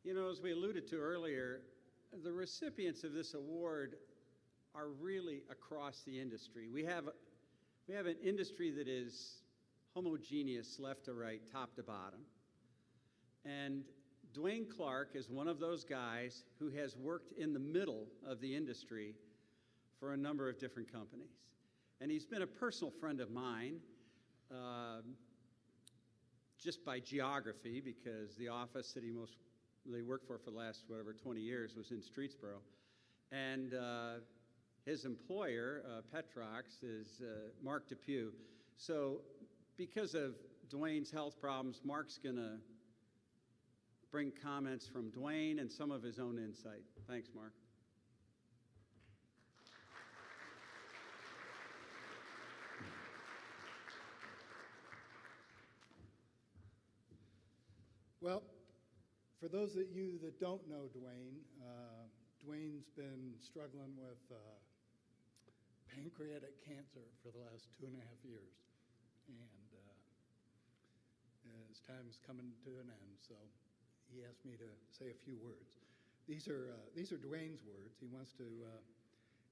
As we alluded to earlier, the recipients of this award are really across the industry. We have an industry that is homogeneous left to right, top to bottom. And Duane Clark is one of those guys who has worked in the middle of the industry for a number of different companies. And he's been a personal friend of mine, just by geography, because the office that they worked for the last, 20 years was in Streetsboro. And his employer, Petrox, is Mark Depew. So because of Duane's health problems, Mark's going to bring comments from Duane and some of his own insight. Thanks, Mark. Well, for those of you that don't know Duane, Duane's been struggling with pancreatic cancer for the last 2.5 years, and his time's coming to an end, so he asked me to say a few words. These are Duane's words. He wants to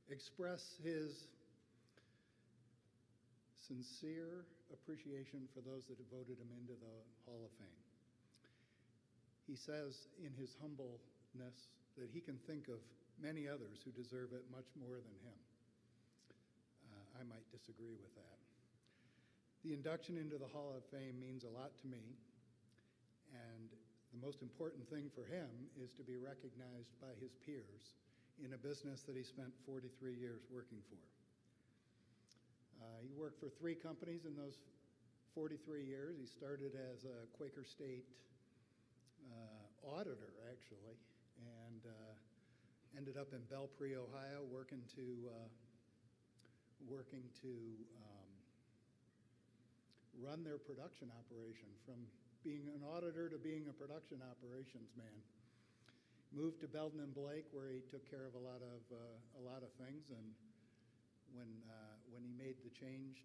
express his sincere appreciation for those that have voted him into the Hall of Fame. He says in his humbleness that he can think of many others who deserve it much more than him. I might disagree with that. The induction into the Hall of Fame means a lot to me, and the most important thing for him is to be recognized by his peers in a business that he spent 43 years working for. He worked for 3 companies in those 43 years. He started as a Quaker State auditor, actually, and ended up in Belpre, Ohio, working to run their production operation, from being an auditor to being a production operations man. Moved to Belden and Blake, where he took care of a lot of things, and when he made the change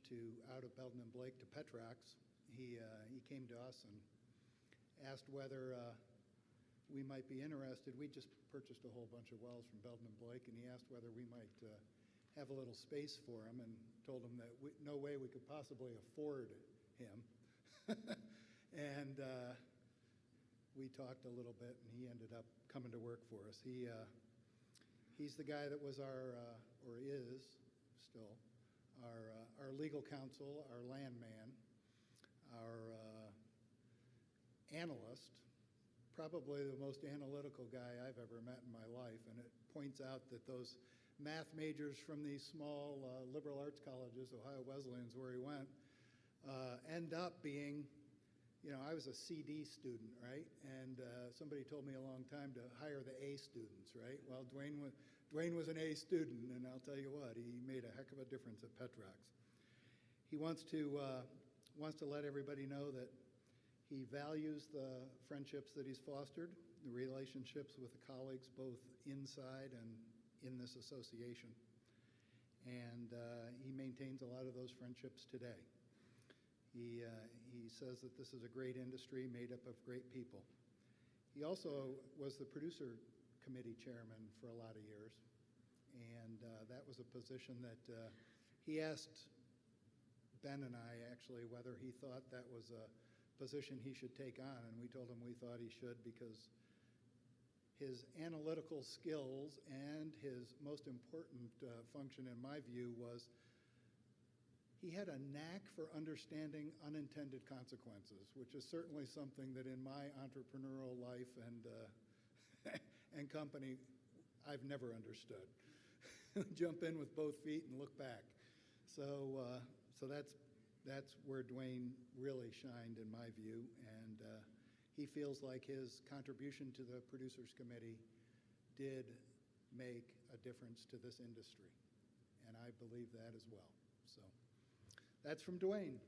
out of Belden and Blake to Petrox, he came to us and asked whether we might be interested. We just purchased a whole bunch of wells from Belden and Blake, and he asked whether we might have a little space for him, and told him that no way we could possibly afford him. And we talked a little bit, and he ended up coming to work for us. He's the guy that was or is still, our legal counsel, our landman, our analyst, probably the most analytical guy I've ever met in my life, and it points out that those math majors from these small liberal arts colleges, Ohio Wesleyan's where he went, end up being, I was a CD student, right? And somebody told me a long time to hire the A students, right? Well, Duane was an A student, and I'll tell you what, he made a heck of a difference at Petrox. He wants to let everybody know that he values the friendships that he's fostered, the relationships with the colleagues both inside and in this association. And he maintains a lot of those friendships today. He says that this is a great industry made up of great people. He also was the producer committee chairman for a lot of years, and that was a position that he asked Ben and I actually whether he thought that was a position he should take on, and we told him we thought he should because his analytical skills and his most important function, in my view, was he had a knack for understanding unintended consequences, which is certainly something that in my entrepreneurial life and company I've never understood. Jump in with both feet and look back. So that's where Duane really shined, in my view, and he feels like his contribution to the Producers Committee did make a difference to this industry, and I believe that as well. So that's from Duane.